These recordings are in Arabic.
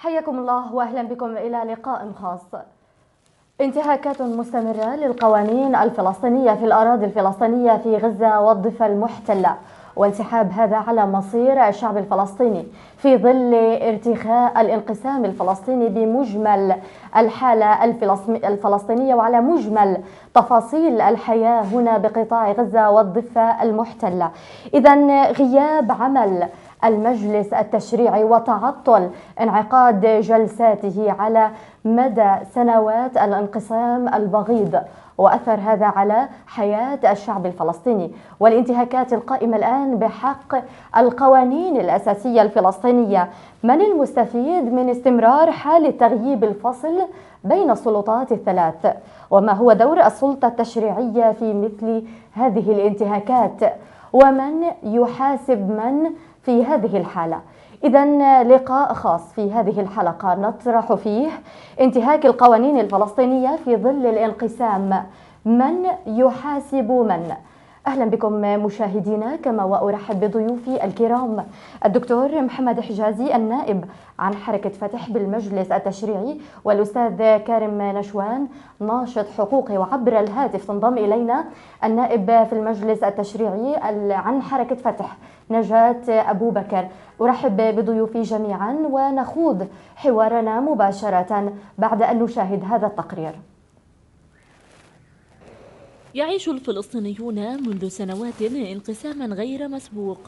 حياكم الله واهلا بكم الى لقاء خاص. انتهاكات مستمرة للقوانين الفلسطينية في الأراضي الفلسطينية في غزة والضفة المحتلة، وانسحاب هذا على مصير الشعب الفلسطيني في ظل ارتخاء الانقسام الفلسطيني بمجمل الحالة الفلسطينية وعلى مجمل تفاصيل الحياة هنا بقطاع غزة والضفة المحتلة. إذن غياب عمل المجلس التشريعي وتعطل انعقاد جلساته على مدى سنوات الانقسام البغيض، وأثر هذا على حياة الشعب الفلسطيني والانتهاكات القائمة الآن بحق القوانين الأساسية الفلسطينية. من المستفيد من استمرار حالة تغييب الفصل بين السلطات الثلاث؟ وما هو دور السلطة التشريعية في مثل هذه الانتهاكات؟ ومن يحاسب من في هذه الحالة؟ إذن لقاء خاص في هذه الحلقة نطرح فيه انتهاك القوانين الفلسطينية في ظل الانقسام، من يحاسب من؟ أهلا بكم مشاهدينا، كما وأرحب بضيوفي الكرام الدكتور محمد حجازي النائب عن حركة فتح بالمجلس التشريعي، والأستاذ كارم نشوان ناشط حقوقي، وعبر الهاتف تنضم إلينا النائب في المجلس التشريعي عن حركة فتح نجاة أبو بكر. أرحب بضيوفي جميعا ونخوض حوارنا مباشرة بعد أن نشاهد هذا التقرير. يعيش الفلسطينيون منذ سنوات انقساما غير مسبوق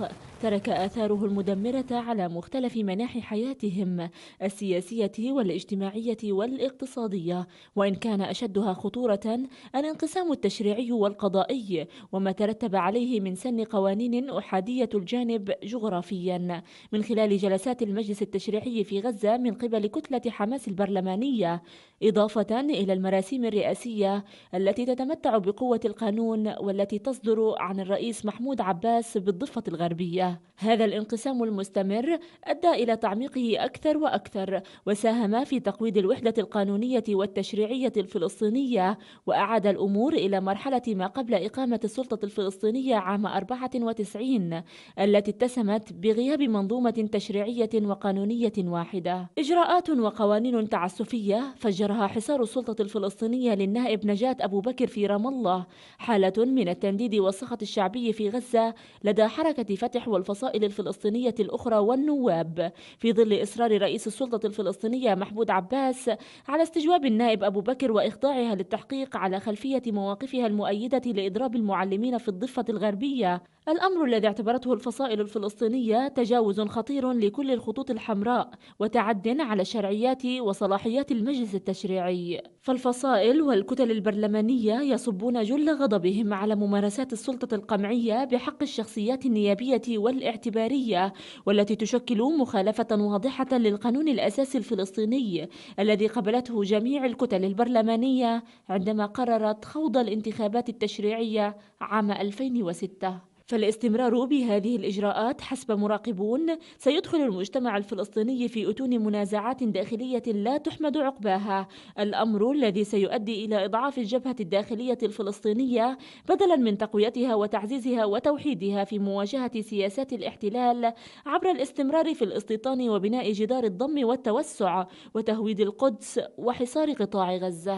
ترك آثاره المدمرة على مختلف مناحي حياتهم السياسية والاجتماعية والاقتصادية، وإن كان أشدها خطورة الانقسام التشريعي والقضائي وما ترتب عليه من سن قوانين أحادية الجانب جغرافيا من خلال جلسات المجلس التشريعي في غزة من قبل كتلة حماس البرلمانية، إضافة إلى المراسيم الرئاسية التي تتمتع بقوة القانون والتي تصدر عن الرئيس محمود عباس بالضفة الغربية. هذا الانقسام المستمر أدى إلى تعميقه أكثر وأكثر، وساهم في تقويض الوحدة القانونية والتشريعية الفلسطينية، وأعاد الأمور إلى مرحلة ما قبل إقامة السلطة الفلسطينية عام 94 التي اتسمت بغياب منظومة تشريعية وقانونية واحدة. إجراءات وقوانين تعسفية فجرها حصار السلطة الفلسطينية للنائب نجاة أبو بكر في رام الله، حالة من التنديد والسخط الشعبي في غزة لدى حركة فتح والفصائل الفلسطينية الأخرى والنواب، في ظل إصرار رئيس السلطة الفلسطينية محمود عباس على استجواب النائب أبو بكر وإخضاعها للتحقيق على خلفية مواقفها المؤيدة لإضراب المعلمين في الضفة الغربية، الأمر الذي اعتبرته الفصائل الفلسطينية تجاوز خطير لكل الخطوط الحمراء وتعد على شرعيات وصلاحيات المجلس التشريعي. فالفصائل والكتل البرلمانية يصبون جل غضبهم على ممارسات السلطة القمعية بحق الشخصيات النيابية والاعتبارية، والتي تشكل مخالفة واضحة للقانون الأساسي الفلسطيني الذي قبلته جميع الكتل البرلمانية عندما قررت خوض الانتخابات التشريعية عام 2006. فالاستمرار بهذه الإجراءات حسب مراقبون سيدخل المجتمع الفلسطيني في أتون منازعات داخلية لا تحمد عقباها، الأمر الذي سيؤدي إلى إضعاف الجبهة الداخلية الفلسطينية بدلا من تقويتها وتعزيزها وتوحيدها في مواجهة سياسات الاحتلال عبر الاستمرار في الاستيطان وبناء جدار الضم والتوسع وتهويد القدس وحصار قطاع غزة.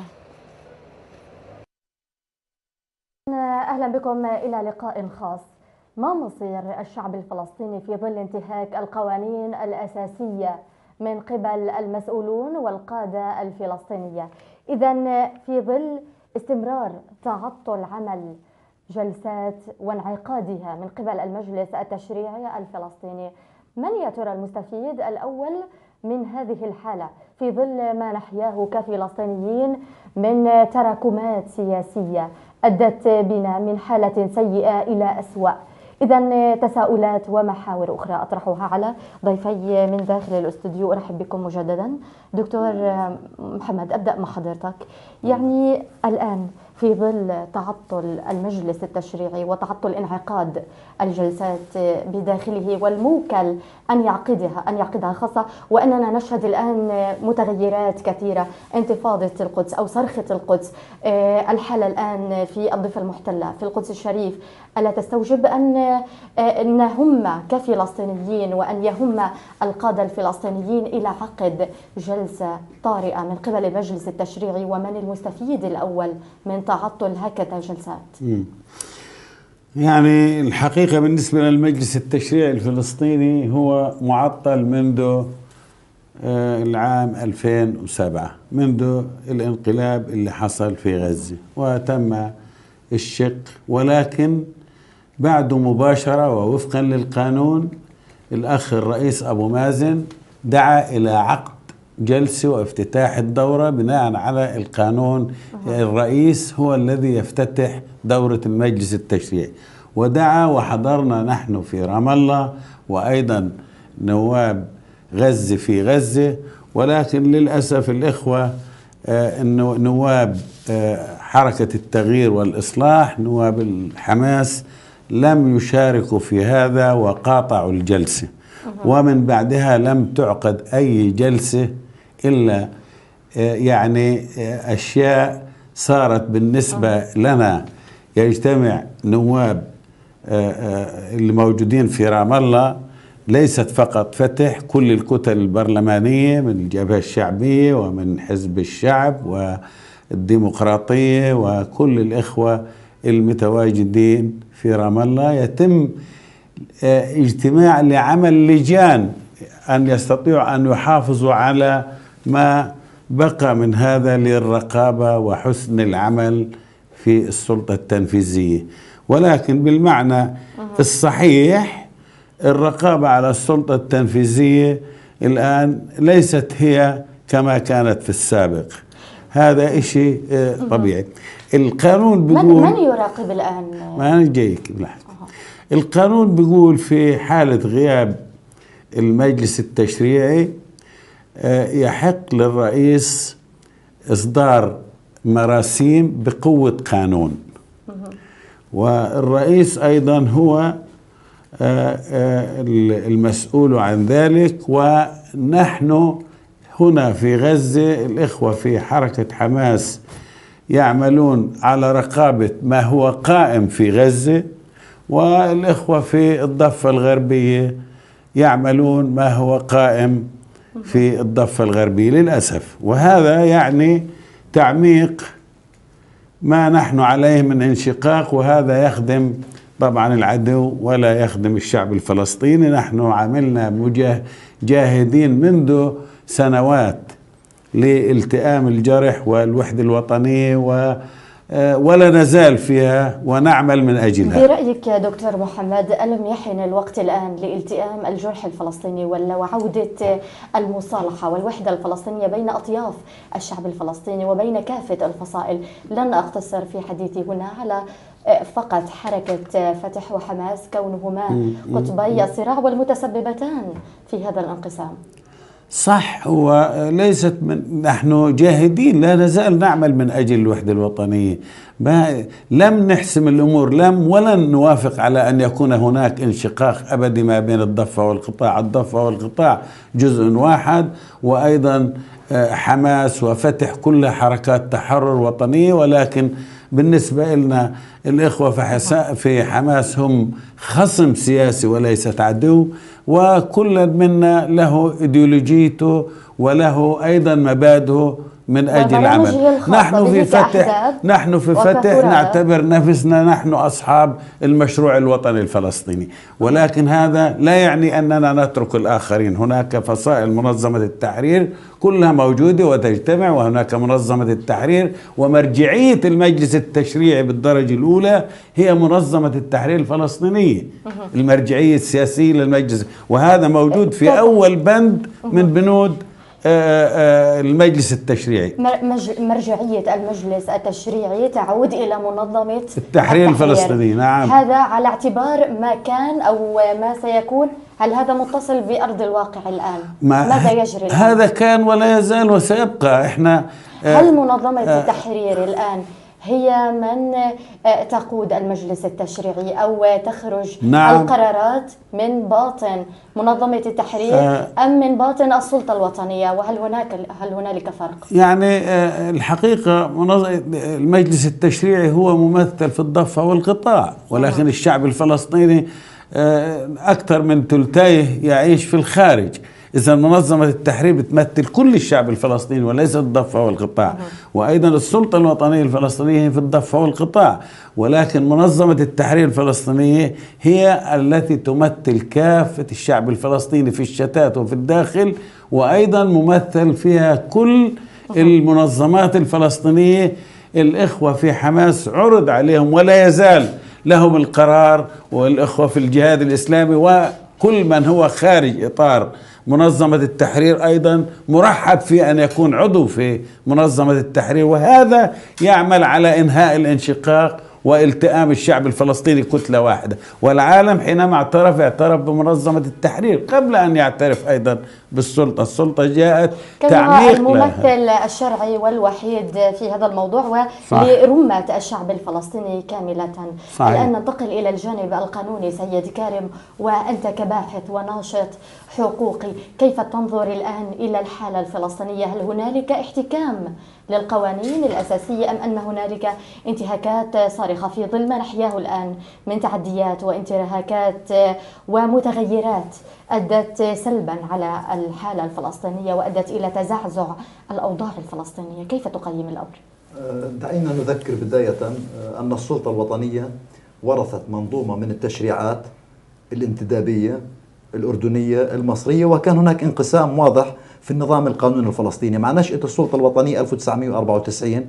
أهلا بكم إلى لقاء خاص. ما مصير الشعب الفلسطيني في ظل انتهاك القوانين الأساسية من قبل المسؤولون والقادة الفلسطينية؟ إذن في ظل استمرار تعطل عمل جلسات وانعقادها من قبل المجلس التشريعي الفلسطيني، من يا ترى المستفيد الأول من هذه الحالة في ظل ما نحياه كفلسطينيين من تراكمات سياسية أدت بنا من حالة سيئة إلى أسوأ؟ إذن تساؤلات ومحاور أخرى أطرحها على ضيفي من داخل الاستوديو. أرحب بكم مجددا. دكتور محمد، أبدأ مع حضرتك. يعني الآن في ظل تعطل المجلس التشريعي وتعطل انعقاد الجلسات بداخله والموكل أن يعقدها خاصة وأننا نشهد الآن متغيرات كثيرة، انتفاضة القدس أو صرخة القدس، الحالة الآن في الضفة المحتلة في القدس الشريف، ألا تستوجب أن هم كفلسطينيين وأن يهم القادة الفلسطينيين إلى عقد جلسة طارئة من قبل المجلس التشريعي؟ ومن المستفيد الأول من تعطل هكذا جلسات؟ يعني الحقيقة بالنسبة للمجلس التشريعي الفلسطيني هو معطل منذ العام 2007، منذ الانقلاب اللي حصل في غزة وتم الشق، ولكن بعده مباشرة ووفقا للقانون الأخ الرئيس أبو مازن دعا إلى عقد جلسة وافتتاح الدورة بناء على القانون. الرئيس هو الذي يفتتح دورة المجلس التشريعي، ودعا وحضرنا نحن في رام الله وأيضا نواب غزة في غزة، ولكن للأسف الإخوة نواب حركة التغيير والإصلاح، نواب الحماس، لم يشاركوا في هذا وقاطعوا الجلسة، ومن بعدها لم تعقد أي جلسة إلا يعني أشياء صارت بالنسبة لنا. يجتمع نواب اللي موجودين في رام الله، ليست فقط فتح، كل الكتل البرلمانية من الجبهة الشعبية ومن حزب الشعب والديمقراطية وكل الإخوة المتواجدين في رام الله، يتم اجتماع لعمل لجان أن يستطيعوا أن يحافظوا على ما بقى من هذا للرقابة وحسن العمل في السلطة التنفيذية. ولكن بالمعنى الصحيح الرقابة على السلطة التنفيذية الآن ليست هي كما كانت في السابق، هذا إشي طبيعي. القانون بيقول من يراقب الآن؟ ما أنا جايك بلحظة. القانون بيقول في حالة غياب المجلس التشريعي يحق للرئيس إصدار مراسيم بقوة قانون، والرئيس أيضا هو المسؤول عن ذلك. ونحن هنا في غزة الإخوة في حركة حماس يعملون على رقابة ما هو قائم في غزة، والإخوة في الضفة الغربية يعملون ما هو قائم في الضفة الغربية للأسف. وهذا يعني تعميق ما نحن عليه من انشقاق، وهذا يخدم طبعا العدو ولا يخدم الشعب الفلسطيني. نحن عملنا جاهدين منذ سنوات لالتئام الجرح والوحدة الوطنية ولا نزال فيها ونعمل من أجلها. برأيك يا دكتور محمد، ألم يحن الوقت الآن لالتئام الجرح الفلسطيني وعودة المصالحة والوحدة الفلسطينية بين أطياف الشعب الفلسطيني وبين كافة الفصائل؟ لن أقتصر في حديثي هنا على فقط حركة فتح وحماس كونهما قطبي الصراع والمتسببتان في هذا الانقسام. صح، وليست نحن جاهدين لا نزال نعمل من أجل الوحدة الوطنية، لم نحسم الأمور، ولن نوافق على أن يكون هناك انشقاق أبدي ما بين الضفة والقطاع. الضفة والقطاع جزء واحد، وأيضا حماس وفتح كلها حركات تحرر وطنية، ولكن بالنسبة لنا الإخوة في حماس هم خصم سياسي وليست عدو، وكل منا له إيديولوجيته وله أيضا مبادئه من أجل العمل. نحن في فتح نعتبر نفسنا نحن أصحاب المشروع الوطني الفلسطيني، ولكن هذا لا يعني أننا نترك الآخرين. هناك فصائل منظمة التحرير كلها موجودة وتجتمع، وهناك منظمة التحرير، ومرجعية المجلس التشريعي بالدرجة الأولى هي منظمة التحرير الفلسطينية، المرجعية السياسية للمجلس، وهذا موجود في أول بند من بنود المجلس التشريعي. مرجعية المجلس التشريعي تعود إلى منظمة التحرير الفلسطيني. نعم، هذا على اعتبار ما كان أو ما سيكون. هل هذا متصل بأرض الواقع الآن؟ ماذا يجري الآن؟ هذا كان ولا يزال وسيبقى. هل منظمة التحرير الآن هي من تقود المجلس التشريعي أو تخرج نعم. القرارات من باطن منظمة التحرير أم من باطن السلطة الوطنية، وهل هنالك فرق؟ يعني الحقيقة المجلس التشريعي هو ممثل في الضفة والقطاع، ولكن الشعب الفلسطيني أكثر من ثلثيه يعيش في الخارج. إذا منظمة التحرير بتمثل كل الشعب الفلسطيني وليس الضفة والقطاع، وأيضا السلطة الوطنية الفلسطينية في الضفة والقطاع، ولكن منظمة التحرير الفلسطينية هي التي تمثل كافة الشعب الفلسطيني في الشتات وفي الداخل، وأيضا ممثل فيها كل المنظمات الفلسطينية. الإخوة في حماس عرض عليهم ولا يزال لهم القرار، والإخوة في الجهاد الإسلامي وكل من هو خارج إطار منظمة التحرير أيضا مرحب في أن يكون عضو في منظمة التحرير، وهذا يعمل على إنهاء الانشقاق والتئام الشعب الفلسطيني كتلة واحدة. والعالم حينما اعترف بمنظمة التحرير قبل أن يعترف أيضا بالسلطة. السلطة جاءت تعميق الممثل الشرعي والوحيد في هذا الموضوع ولرمة الشعب الفلسطيني كاملة. صحيح. الآن ننتقل إلى الجانب القانوني سيد كارم، وأنت كباحث وناشط حقوقي كيف تنظر الآن إلى الحالة الفلسطينية؟ هل هنالك احتكام للقوانين الأساسية أم أن هنالك انتهاكات صارخة في ظل ما نحياه الآن من تعديات وانتهاكات ومتغيرات أدت سلبا على الحالة الفلسطينية وأدت إلى تزعزع الأوضاع الفلسطينية؟ كيف تقيم الأمر؟ دعينا نذكر بداية أن السلطة الوطنية ورثت منظومة من التشريعات الانتدابية الأردنية المصرية، وكان هناك انقسام واضح في النظام القانوني الفلسطيني مع نشأة السلطة الوطنية 1994،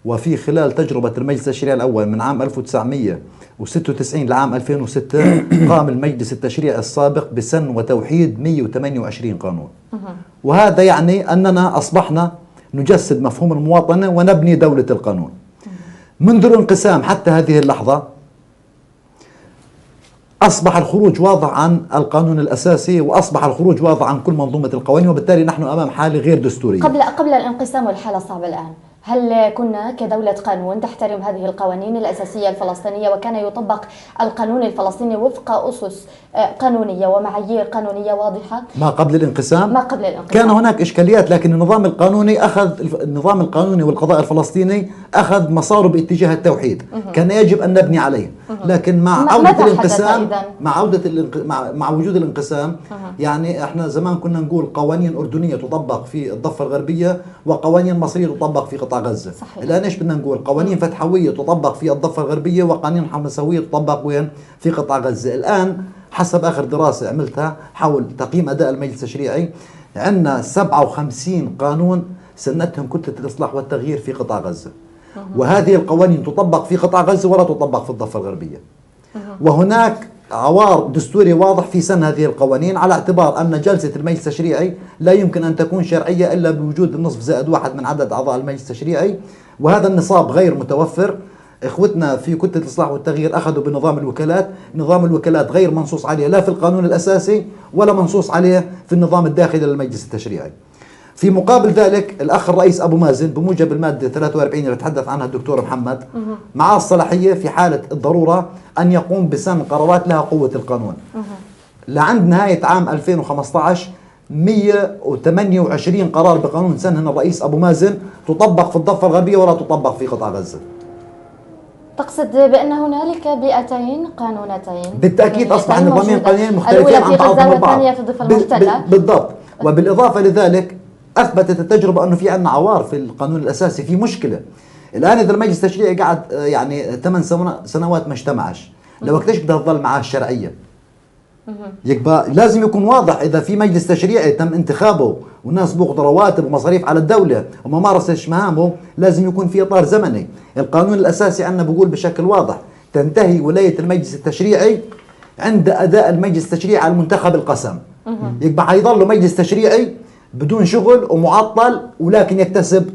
وفي خلال تجربة المجلس التشريعي الأول من عام 1996 لعام 2006 قام المجلس التشريعي السابق بسن وتوحيد 128 قانون، وهذا يعني أننا أصبحنا نجسد مفهوم المواطنة ونبني دولة القانون. منذ الانقسام حتى هذه اللحظة أصبح الخروج واضح عن القانون الأساسي، وأصبح الخروج واضح عن كل منظومة القوانين، وبالتالي نحن أمام حالة غير دستورية. قبل الانقسام والحالة الصعبة الآن، هل كنا كدولة قانون تحترم هذه القوانين الأساسية الفلسطينية وكان يطبق القانون الفلسطيني وفق أسس قانونية ومعايير قانونية واضحة؟ ما قبل الانقسام؟ ما قبل الانقسام كان هناك إشكاليات، لكن النظام القانوني والقضاء الفلسطيني أخذ مساره باتجاه التوحيد. كان يجب أن نبني عليه، لكن مع عودة الانقسام مع وجود الانقسام يعني احنا زمان كنا نقول قوانين أردنية تطبق في الضفة الغربية وقوانين مصرية تطبق في قطاع غزة. صحيح. الآن ايش بدنا نقول؟ قوانين فتحوية تطبق في الضفة الغربية وقوانين حماسوية تطبق وين؟ في قطاع غزة. الآن حسب آخر دراسة عملتها حول تقييم أداء المجلس التشريعي عندنا 57 قانون سنتهم كتلة الإصلاح والتغيير في قطاع غزة، وهذه القوانين تطبق في قطاع غزة ولا تطبق في الضفة الغربية. وهناك عوار دستوري واضح في سن هذه القوانين، على اعتبار أن جلسة المجلس التشريعي لا يمكن أن تكون شرعية إلا بوجود النصف زائد واحد من عدد أعضاء المجلس التشريعي، وهذا النصاب غير متوفر. إخوتنا في كتلة الإصلاح والتغيير أخذوا بنظام الوكالات، نظام الوكالات غير منصوص عليه لا في القانون الأساسي ولا منصوص عليه في النظام الداخلي للمجلس التشريعي. في مقابل ذلك الأخ الرئيس أبو مازن بموجب المادة 43 اللي تحدث عنها الدكتور محمد معه الصلاحية في حالة الضرورة أن يقوم بسن قرارات لها قوة القانون. لعند نهاية عام 2015 128 قرار بقانون سنهن الرئيس أبو مازن تطبق في الضفة الغربية ولا تطبق في قطاع غزة. تقصد بأن هنالك بيئتين قانونتين؟ بالتأكيد أصبح نظامين قانونيين مختلفين عن بعضهم البعض. في الضفة المحتلة. بالضبط. وبالإضافة لذلك أثبتت التجربة أنه في عندنا عوار في القانون الأساسي، في مشكلة. الآن إذا المجلس التشريعي قعد يعني 8 سنوات ما اجتمعش، لو اكتشف بدها تظل معاه الشرعية. يبقى لازم يكون واضح إذا في مجلس تشريعي تم انتخابه والناس بياخذوا رواتب ومصاريف على الدولة وما مارسش مهامه، لازم يكون في إطار زمني. القانون الأساسي عندنا بيقول بشكل واضح تنتهي ولاية المجلس التشريعي عند أداء المجلس التشريعي على المنتخب القسم. يبقى حيضل مجلس تشريعي بدون شغل ومعطل ولكن يكتسب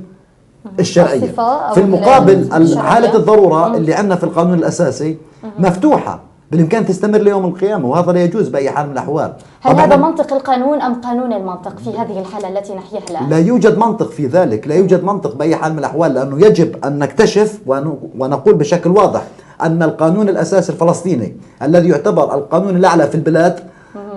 الشرعية. في المقابل حالة الضرورة اللي عندنا في القانون الأساسي مفتوحة بالإمكان تستمر ليوم القيامة، وهذا لا يجوز بأي حال من الأحوال. هل هذا منطق القانون أم قانون المنطق في هذه الحالة التي نحياها الآن؟ لا يوجد منطق في ذلك، لا يوجد منطق بأي حال من الأحوال، لأنه يجب أن نكتشف ونقول بشكل واضح أن القانون الأساسي الفلسطيني الذي يعتبر القانون الأعلى في البلاد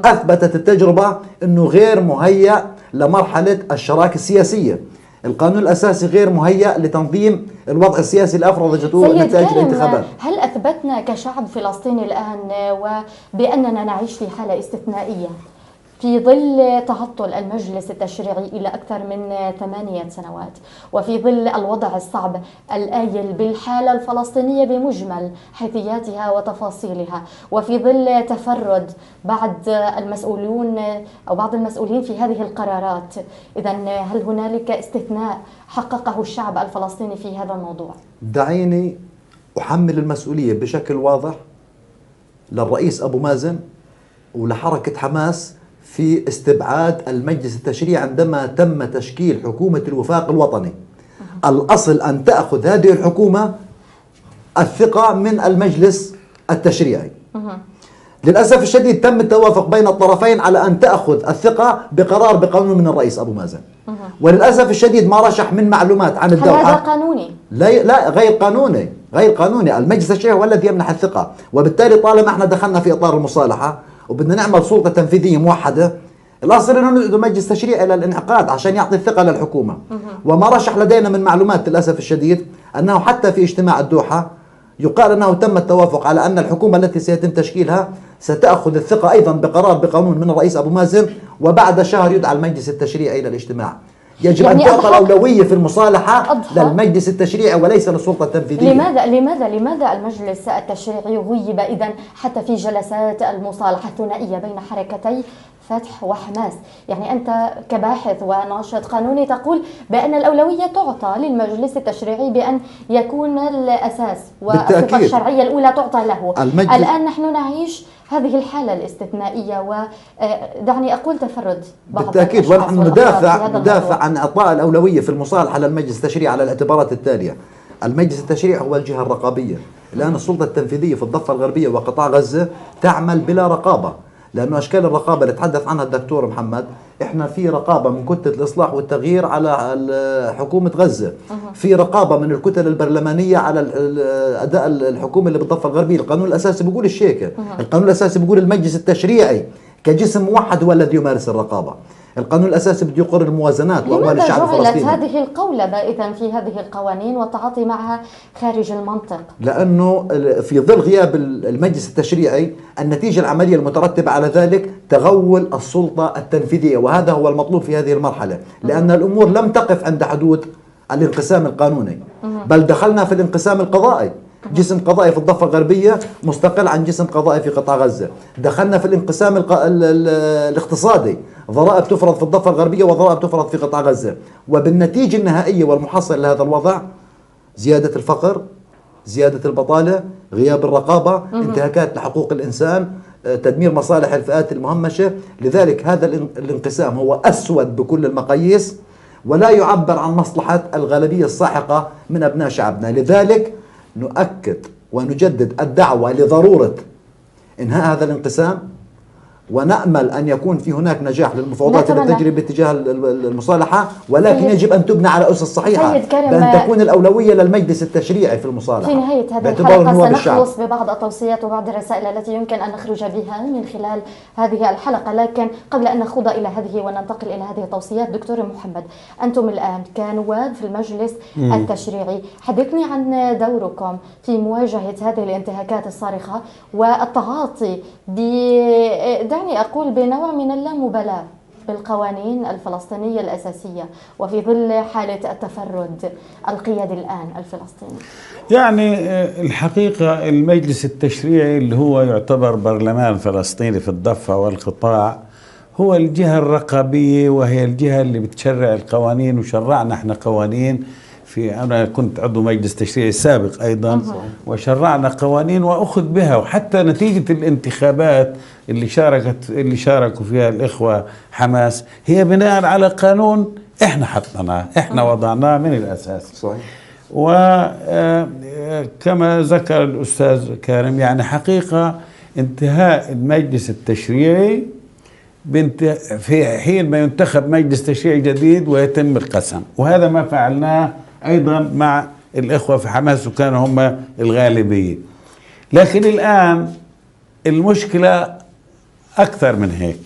أثبتت التجربة أنه غير مهيأ لمرحلة الشراكة السياسية. القانون الأساسي غير مهيأ لتنظيم الوضع السياسي اللي أفرضته نتائج الانتخابات. هل أثبتنا كشعب فلسطيني الآن وبأننا نعيش في حالة استثنائية في ظل تعطل المجلس التشريعي إلى أكثر من 8 سنوات، وفي ظل الوضع الصعب الآيل بالحالة الفلسطينية بمجمل حيثياتها وتفاصيلها، وفي ظل تفرد بعض المسؤولين في هذه القرارات؟ إذن هل هنالك استثناء حققه الشعب الفلسطيني في هذا الموضوع؟ دعيني أحمل المسؤولية بشكل واضح للرئيس أبو مازن ولحركة حماس في استبعاد المجلس التشريعي عندما تم تشكيل حكومة الوفاق الوطني. الأصل أن تأخذ هذه الحكومة الثقة من المجلس التشريعي. للأسف الشديد تم التوافق بين الطرفين على أن تأخذ الثقة بقرار بقانون من الرئيس أبو مازن، وللأسف الشديد ما رشح من معلومات عن الدوحة. هل هذا قانوني؟ لا، غير قانوني، غير قانوني. المجلس التشريعي هو الذي يمنح الثقة، وبالتالي طالما احنا دخلنا في إطار المصالحة وبدنا نعمل سلطة تنفيذية موحدة، الأصل أنه ندعو مجلس تشريعي إلى الانعقاد عشان يعطي الثقة للحكومة. وما رشح لدينا من معلومات للأسف الشديد أنه حتى في اجتماع الدوحة يقال أنه تم التوافق على أن الحكومة التي سيتم تشكيلها ستأخذ الثقة أيضا بقرار بقانون من الرئيس أبو مازن، وبعد شهر يدعى المجلس التشريعي إلى الاجتماع. يجب أن تعطى الأولوية في المصالحة للمجلس التشريعي وليس للسلطة التنفيذية. لماذا المجلس التشريعي غيب إذن حتى في جلسات المصالحة الثنائية بين حركتي فتح وحماس؟ يعني أنت كباحث وناشط قانوني تقول بأن الأولوية تعطى للمجلس التشريعي بأن يكون الأساس والصفة الشرعية الأولى تعطى له. الآن نحن نعيش هذه الحالة الاستثنائية، ودعني أقول تفرد بعض بالتأكيد، ونحن ندافع عن إعطاء الأولوية في المصالحة للمجلس التشريعي على الاعتبارات التالية. المجلس التشريعي هو الجهة الرقابية. الآن السلطة التنفيذية في الضفة الغربية وقطاع غزة تعمل بلا رقابة، لأنه أشكال الرقابة اللي تحدث عنها الدكتور محمد، إحنا في رقابة من كتلة الإصلاح والتغيير على حكومة غزة، في رقابة من الكتل البرلمانية على أداء الحكومة اللي بالضفة الغربية. القانون الأساسي بيقول الشيكة، القانون الأساسي بيقول المجلس التشريعي كجسم موحد هو الذي يمارس الرقابة. القانون الأساسي بده يقر الموازنات وأموال الشعب الفلسطيني. لماذا جعلت هذه القولبة إذن في هذه القوانين والتعاطي معها خارج المنطق؟ لأنه في ظل غياب المجلس التشريعي النتيجة العملية المترتبة على ذلك تغول السلطة التنفيذية، وهذا هو المطلوب في هذه المرحلة، لأن الأمور لم تقف عند حدود الانقسام القانوني، بل دخلنا في الانقسام القضائي. جسم قضائي في الضفة الغربية مستقل عن جسم قضائي في قطاع غزة. دخلنا في الانقسام الاقتصادي، ضرائب تفرض في الضفة الغربية وضرائب تفرض في قطاع غزة، وبالنتيجة النهائية والمحصل لهذا الوضع زيادة الفقر، زيادة البطالة، غياب الرقابة، انتهاكات لحقوق الإنسان، تدمير مصالح الفئات المهمشة. لذلك هذا الانقسام هو أسود بكل المقاييس، ولا يعبر عن مصلحة الغالبية الساحقة من أبناء شعبنا. لذلك نؤكد ونجدد الدعوة لضرورة إنهاء هذا الانقسام، ونأمل أن يكون في هناك نجاح للمفاوضات التي تجري باتجاه المصالحة، ولكن يجب أن تبنى على أسس صحيحة، بأن تكون الأولوية للمجلس التشريعي في المصالحة. في نهاية هذه الحلقة سنخلص ببعض التوصيات وبعض الرسائل التي يمكن أن نخرج بها من خلال هذه الحلقة، لكن قبل أن نخوض إلى هذه وننتقل إلى هذه التوصيات، دكتور محمد، أنتم الآن كنواب في المجلس التشريعي، حدثني عن دوركم في مواجهة هذه الانتهاكات الصارخة والتعاطي دعني أقول بنوع من اللامبالاة بالقوانين الفلسطينية الأساسية، وفي ظل حالة التفرد القيادي الآن الفلسطيني. يعني الحقيقة المجلس التشريعي اللي هو يعتبر برلمان فلسطيني في الضفة والقطاع هو الجهة الرقابية، وهي الجهة اللي بتشرع القوانين، وشرعنا احنا قوانين. أنا كنت عضو مجلس تشريعي سابق أيضا، وشرعنا قوانين وأخذ بها، وحتى نتيجة الانتخابات اللي شاركوا فيها الإخوة حماس هي بناء على قانون إحنا حطناه، إحنا وضعناه من الأساس. صحيح. وكما ذكر الأستاذ كارم، يعني حقيقة انتهاء المجلس التشريعي في حين ما ينتخب مجلس تشريعي جديد ويتم القسم، وهذا ما فعلناه أيضا مع الإخوة في حماس وكانوا هم الغالبية. لكن الآن المشكلة أكثر من هيك.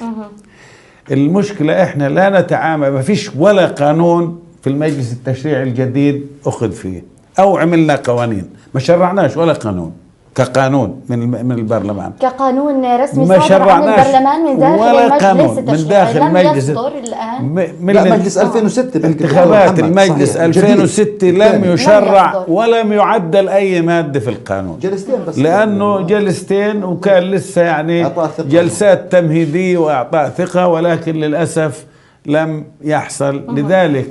المشكلة إحنا لا نتعامل، ما فيش ولا قانون في المجلس التشريعي الجديد أخذ فيه أو عملنا قوانين، ما شرعناش ولا قانون كقانون من البرلمان، كقانون رسمي صادر عن البرلمان من داخل المجلس التشريعي. من داخل المجلس يصدر الآن لا مجلس 2006 انتخابات المجلس 2006 لم يشرع ولم يعدل أي مادة في القانون، جلستين بس، لأنه جلستين وكان لسه يعني جلسات تمهيدية وإعطاء ثقة، ولكن للأسف لم يحصل. لذلك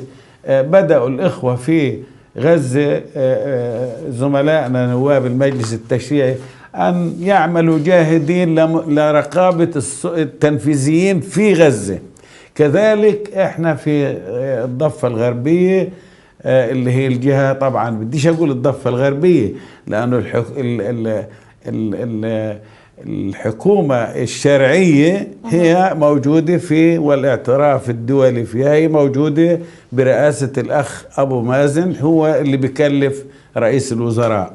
بدأوا الإخوة في غزة زملائنا نواب المجلس التشريعي أن يعملوا جاهدين لرقابة التنفيذيين في غزة. كذلك احنا في الضفة الغربية اللي هي الجهة، طبعا بديش أقول الضفة الغربية لأنه الحكومة الشرعية هي موجودة في، والاعتراف الدولي فيها هي موجودة برئاسة الأخ أبو مازن، هو اللي بيكلف رئيس الوزراء.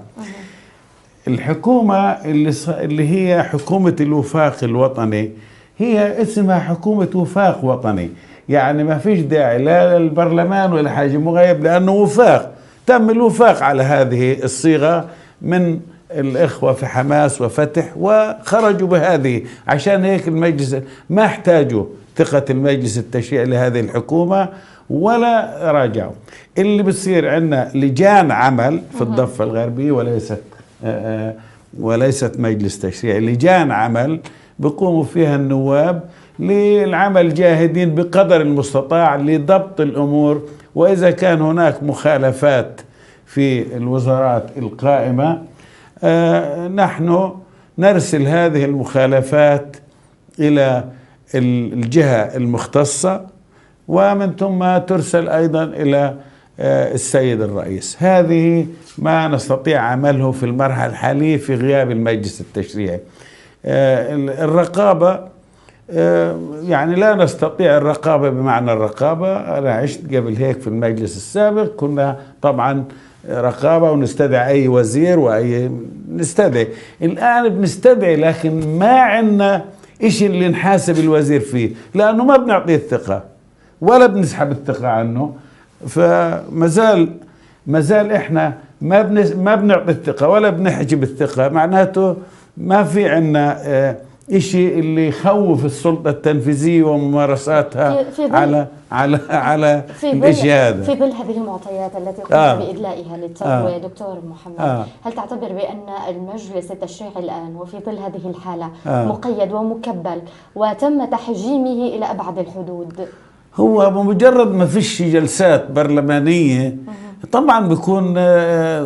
الحكومة اللي هي حكومة الوفاق الوطني هي اسمها حكومة وفاق وطني، يعني ما فيش داعي لا للبرلمان ولا حاجة مغيب، لأنه وفاق، تم الوفاق على هذه الصيغة من الإخوة في حماس وفتح وخرجوا بهذه. عشان هيك المجلس ما احتاجوا ثقة المجلس التشريعي لهذه الحكومة ولا راجعوا. اللي بصير عندنا لجان عمل في الضفة الغربية وليست مجلس تشريعي، لجان عمل بيقوموا فيها النواب للعمل جاهدين بقدر المستطاع لضبط الأمور، وإذا كان هناك مخالفات في الوزارات القائمة نحن نرسل هذه المخالفات إلى الجهة المختصة، ومن ثم ترسل أيضا إلى السيد الرئيس. هذه ما نستطيع عمله في المرحلة الحالية في غياب المجلس التشريعي. الرقابة يعني لا نستطيع الرقابة بمعنى الرقابة. أنا عشت قبل هيك في المجلس السابق، كنا طبعا رقابة ونستدعي أي وزير وأي نستدعي. الآن بنستدعي لكن ما عندنا إشي اللي نحاسب الوزير فيه، لأنه ما بنعطيه الثقة ولا بنسحب الثقة عنه. فمازال إحنا ما بنعطي الثقة ولا بنحجب الثقة، معناته ما في عندنا إشي اللي يخوف السلطة التنفيذية وممارساتها على الإشي هذا. في ظل هذه المعطيات التي قمت بإدلائها للتو دكتور محمد، هل تعتبر بأن المجلس التشريعي الآن وفي ظل هذه الحالة مقيد ومكبل وتم تحجيمه إلى أبعد الحدود؟ هو بمجرد ما فيش جلسات برلمانية طبعا بيكون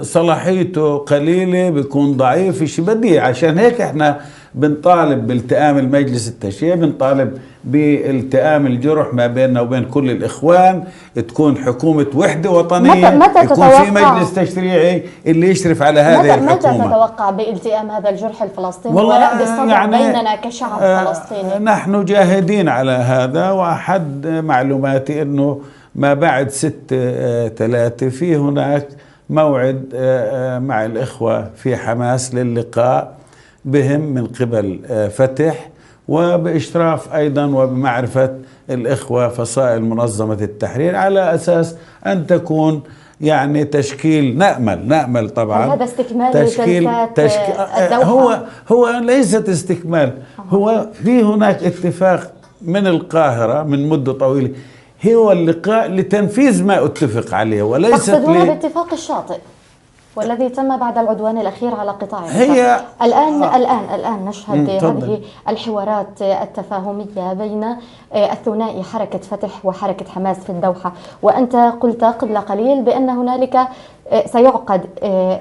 صلاحيته قليلة، بيكون ضعيف، شيء بديهي. عشان هيك احنا بنطالب بالتئام المجلس التشريعي، بنطالب بالتئام الجرح ما بيننا وبين كل الإخوان، تكون حكومة وحدة وطنية، يكون في مجلس تشريعي اللي يشرف على هذه الحكومة. متى تتوقع بالتئام هذا الجرح الفلسطيني ورأب الصدع يعني بيننا كشعب فلسطيني؟ نحن جاهدين على هذا، وأحد معلوماتي أنه ما بعد 6/3 في هناك موعد مع الإخوة في حماس للقاء بهم من قبل فتح، وبإشراف أيضا وبمعرفة الإخوة فصائل منظمة التحرير، على أساس أن تكون يعني تشكيل نأمل طبعا هذا استكمال لجلسات الدوحة. هو ليست استكمال، هو في هناك اتفاق من القاهرة من مدة طويلة، هو اللقاء لتنفيذ ما اتفق عليه وليس تقصدون باتفاق الشاطئ والذي تم بعد العدوان الأخير على قطاع هي الآن نشهد هذه الحوارات التفاهمية بين الثنائي حركة فتح وحركة حماس في الدوحة، وأنت قلت قبل قليل بأن هنالك سيعقد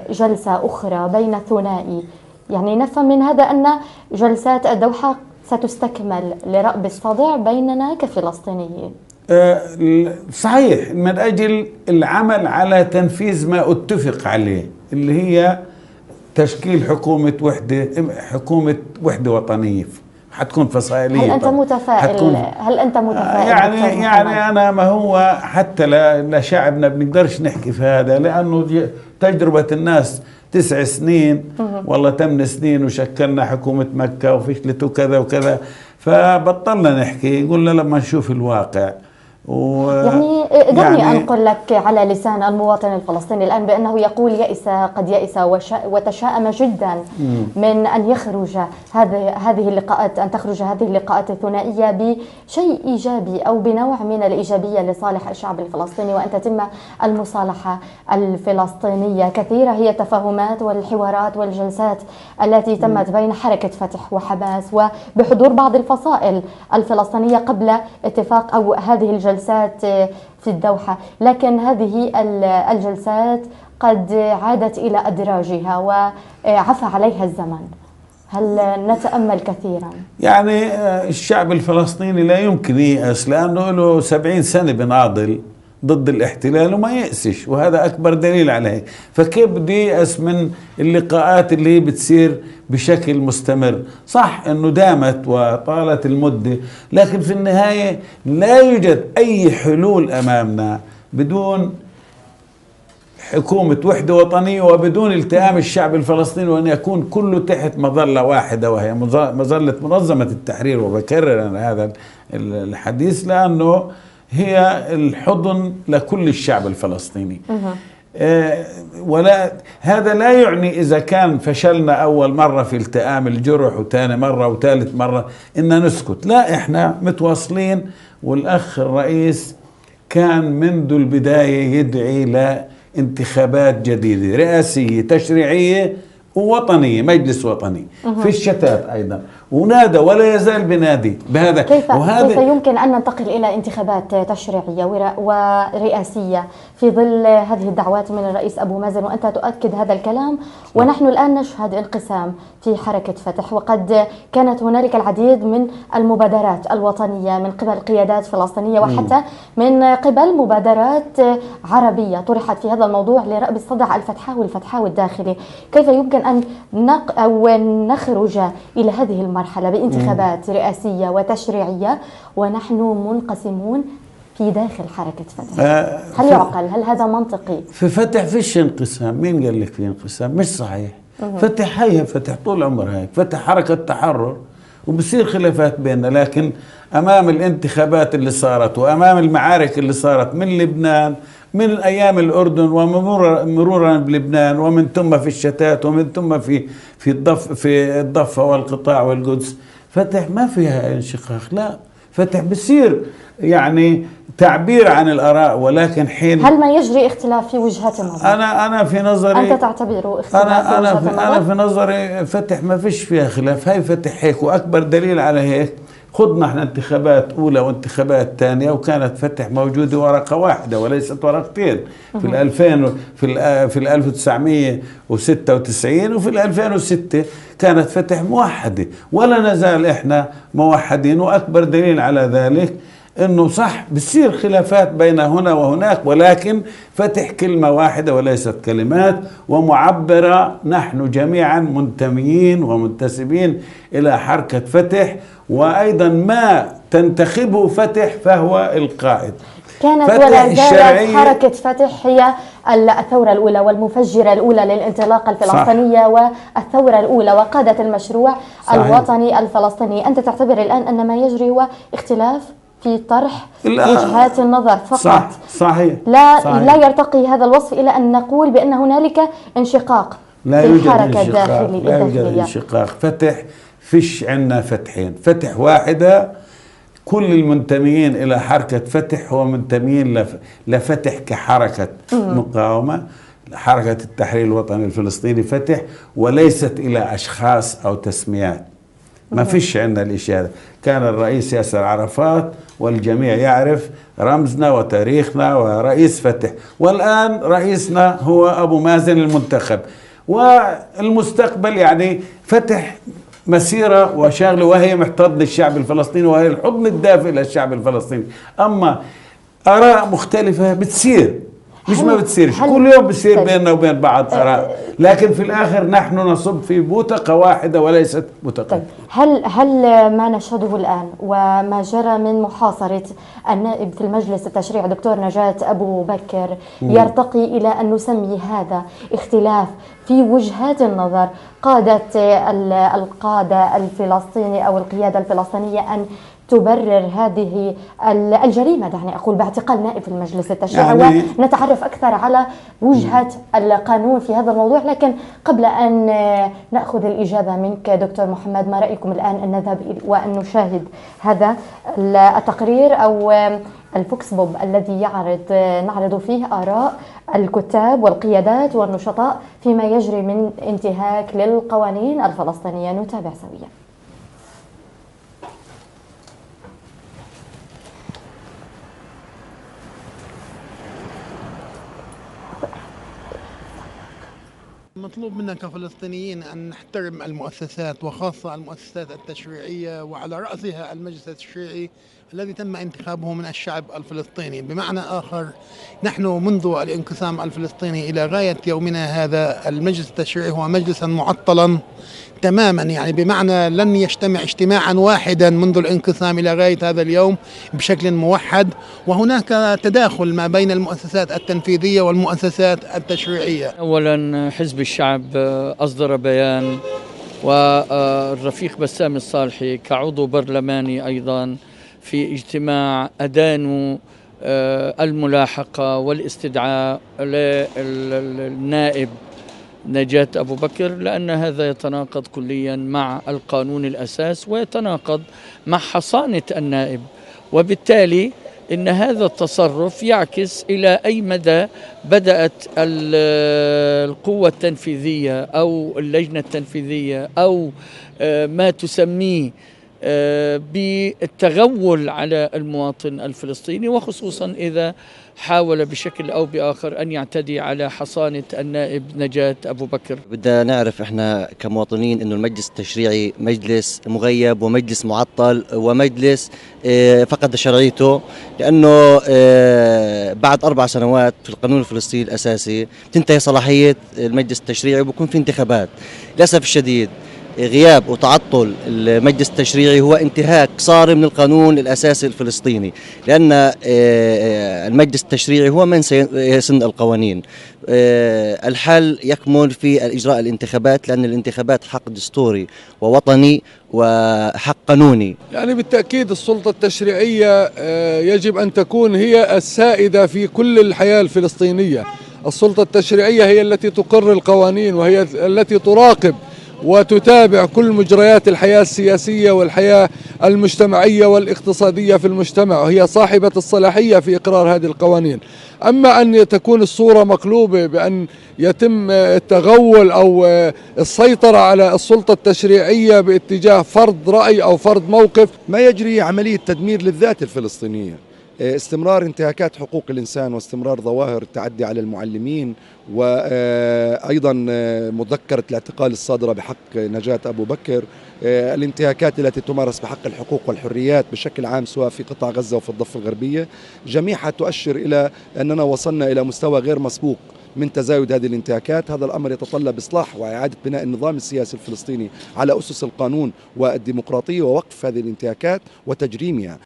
جلسة أخرى بين الثنائي، يعني نفهم من هذا أن جلسات الدوحة ستستكمل لرأب الصدع بيننا كفلسطينيين. صحيح، من أجل العمل على تنفيذ ما اتفق عليه، اللي هي تشكيل حكومة وحدة وطنية، حتكون فصائلية. هل أنت متفائل؟ يعني أنا، ما هو حتى لشعبنا بنقدرش نحكي في هذا، لأنه تجربة الناس 9 سنين والله 8 سنين وشكلنا حكومة مكة وفشلت وكذا وكذا، فبطلنا نحكي، قلنا لما نشوف الواقع. يعني دعني أنقل لك على لسان المواطن الفلسطيني الآن بأنه يقول قد يئس وتشائم جدا من أن يخرج هذه اللقاءات، أن تخرج هذه اللقاءات الثنائية بشيء إيجابي أو بنوع من الإيجابية لصالح الشعب الفلسطيني، وأن تتم المصالحة الفلسطينية. كثيرة هي التفاهمات والحوارات والجلسات التي تمت بين حركة فتح وحماس وبحضور بعض الفصائل الفلسطينية قبل اتفاق أو هذه الجلسات في الدوحة، لكن هذه الجلسات قد عادت إلى أدراجها وعفى عليها الزمن. هل نتأمل كثيرا؟ يعني الشعب الفلسطيني لا يمكن ييأس، لأنه له 70 سنة بناضل ضد الاحتلال وما يأسش، وهذا أكبر دليل عليه. فكيف بده ييأس من اللقاءات اللي هي بتصير بشكل مستمر؟ صح أنه دامت وطالت المدة، لكن في النهاية لا يوجد أي حلول أمامنا بدون حكومة وحدة وطنية وبدون التئام الشعب الفلسطيني، وأن يكون كله تحت مظلة واحدة، وهي مظلة منظمة التحرير. وبكرر أنا هذا الحديث لأنه هي الحضن لكل الشعب الفلسطيني. ولا هذا لا يعني إذا كان فشلنا أول مرة في التئام الجرح وثاني مرة وثالث مرة إن نسكت، لا، إحنا متواصلين. والأخ الرئيس كان منذ البداية يدعي لانتخابات جديدة رئاسية تشريعية ووطنية، مجلس وطني في الشتات أيضا، ونادى ولا يزال بنادي بهذا. كيف يمكن أن ننتقل إلى انتخابات تشريعية ورئاسية في ظل هذه الدعوات من الرئيس أبو مازن، وأنت تؤكد هذا الكلام، ونحن الآن نشهد انقسام في حركة فتح، وقد كانت هنالك العديد من المبادرات الوطنية من قبل قيادات فلسطينية وحتى من قبل مبادرات عربية طرحت في هذا الموضوع لرأب الصدع الفتحاوي الداخلي. كيف يمكن أن نخرج إلى هذه المرحلة بانتخابات رئاسية وتشريعية ونحن منقسمون في داخل حركة فتح؟ هل يعقل؟ هل هذا منطقي؟ في فتح فيش انقسام. مين قال لك في انقسام؟ مش صحيح. فتح هي فتح طول عمر هيك، فتح حركة تحرر، وبصير خلافات بيننا، لكن أمام الانتخابات اللي صارت وأمام المعارك اللي صارت من لبنان، من أيام الأردن ومرورا بلبنان، ومن ثم في الشتات، ومن ثم في الضفة والقطاع والقدس، فتح ما فيها انشقاق. لا، فتح بصير يعني تعبير عن الآراء، ولكن حين هل ما يجري اختلاف في وجهات النظر؟ أنا في نظري، أنت تعتبره اختلاف في وجهات النظر؟ أنا في نظري فتح ما فيش فيها خلاف. هاي فتح هيك، وأكبر دليل على هيك خضنا احنا انتخابات أولى وانتخابات ثانية، وكانت فتح موجودة ورقة واحدة وليست ورقتين، في 2000 في 1996 وفي 2006 كانت فتح موحدة، ولا نزال احنا موحدين. وأكبر دليل على ذلك انه صح بتصير خلافات بين هنا وهناك، ولكن فتح كلمة واحدة وليست كلمات ومعبرة. نحن جميعا منتميين ومنتسبين إلى حركة فتح، وأيضا ما تنتخبه فتح فهو القائد. كانت ولا زالت حركة فتح هي الثورة الأولى والمفجرة الأولى للانطلاقة الفلسطينية، والثورة الأولى وقادة المشروع الوطني الفلسطيني. أنت تعتبر الآن أن ما يجري هو اختلاف في طرح وجهات النظر فقط؟ صحيح. لا يرتقي هذا الوصف إلى أن نقول بأن هنالك انشقاق في الحركة الداخلية. لا يوجد انشقاق. فتح فيش عندنا فتحين، فتح واحدة. كل المنتميين إلى حركة فتح هو منتميين لفتح كحركة مقاومة، حركة التحرير الوطني الفلسطيني فتح، وليست إلى أشخاص أو تسميات. ما فيش عندنا الإشي هذا. كان الرئيس ياسر عرفات والجميع يعرف رمزنا وتاريخنا ورئيس فتح، والآن رئيسنا هو أبو مازن المنتخب. والمستقبل يعني فتح مسيرة وشغله، وهي محتضنة الشعب الفلسطيني، وهي الحضن الدافئ للشعب الفلسطيني. أما آراء مختلفة بتصير. مش ما بتصيرش، كل يوم بصير بيننا وبين بعض آراء، لكن في الآخر نحن نصب في بوتقة واحدة وليست بوتقة. هل ما نشهده الآن وما جرى من محاصرة النائب في المجلس التشريعي دكتور نجاة أبو بكر يرتقي إلى أن نسمي هذا اختلاف في وجهات النظر قادة القادة الفلسطيني أو القيادة الفلسطينية أن تبرر هذه الجريمة، دعني أقول، باعتقال نائب في المجلس التشريعي، ونتعرف أكثر على وجهة القانون في هذا الموضوع. لكن قبل أن نأخذ الإجابة منك دكتور محمد، ما رأيكم الآن أن نذهب وأن نشاهد هذا التقرير أو الفوكس بوب الذي نعرض فيه آراء الكتاب والقيادات والنشطاء فيما يجري من انتهاك للقوانين الفلسطينية؟ نتابع سويا. مطلوب منا كفلسطينيين أن نحترم المؤسسات وخاصة المؤسسات التشريعية، وعلى رأسها المجلس التشريعي الذي تم انتخابه من الشعب الفلسطيني. بمعنى آخر، نحن منذ الانقسام الفلسطيني إلى غاية يومنا هذا المجلس التشريعي هو مجلسا معطلا تماما، يعني بمعنى لن يجتمع اجتماعا واحدا منذ الانقسام إلى غاية هذا اليوم بشكل موحد، وهناك تداخل ما بين المؤسسات التنفيذية والمؤسسات التشريعية. أولا حزب الشعب أصدر بيان، والرفيق بسام الصالحي كعضو برلماني أيضا في اجتماع أدانوا الملاحقة والاستدعاء للنائب نجاة أبو بكر، لأن هذا يتناقض كليا مع القانون الأساس ويتناقض مع حصانة النائب، وبالتالي إن هذا التصرف يعكس إلى أي مدى بدأت القوة التنفيذية أو اللجنة التنفيذية أو ما تسميه بالتغول على المواطن الفلسطيني، وخصوصا إذا حاول بشكل أو بآخر أن يعتدي على حصانة النائب نجاة أبو بكر. بدنا نعرف إحنا كمواطنين إنه المجلس التشريعي مجلس مغيب ومجلس معطل ومجلس فقد شرعيته، لأنه بعد 4 سنوات في القانون الفلسطيني الأساسي تنتهي صلاحية المجلس التشريعي وبكون في انتخابات. للأسف الشديد غياب وتعطل المجلس التشريعي هو انتهاك صارم للقانون الأساسي الفلسطيني، لأن المجلس التشريعي هو من سيسن القوانين. الحل يكمن في إجراء الانتخابات، لأن الانتخابات حق دستوري ووطني وحق قانوني. يعني بالتأكيد السلطة التشريعية يجب أن تكون هي السائدة في كل الحياة الفلسطينية. السلطة التشريعية هي التي تقر القوانين، وهي التي تراقب وتتابع كل مجريات الحياة السياسية والحياة المجتمعية والاقتصادية في المجتمع، وهي صاحبة الصلاحية في إقرار هذه القوانين. أما أن تكون الصورة مقلوبة بأن يتم التغول أو السيطرة على السلطة التشريعية باتجاه فرض رأي أو فرض موقف، ما يجري عملية تدمير للذات الفلسطينية، استمرار انتهاكات حقوق الإنسان واستمرار ظواهر التعدي على المعلمين، وأيضا مذكرة الاعتقال الصادرة بحق نجاة أبو بكر، الانتهاكات التي تمارس بحق الحقوق والحريات بشكل عام سواء في قطاع غزة وفي الضفة الغربية، جميعها تؤشر إلى أننا وصلنا إلى مستوى غير مسبوق من تزايد هذه الانتهاكات. هذا الأمر يتطلب إصلاح وإعادة بناء النظام السياسي الفلسطيني على أسس القانون والديمقراطية ووقف هذه الانتهاكات وتجريمها.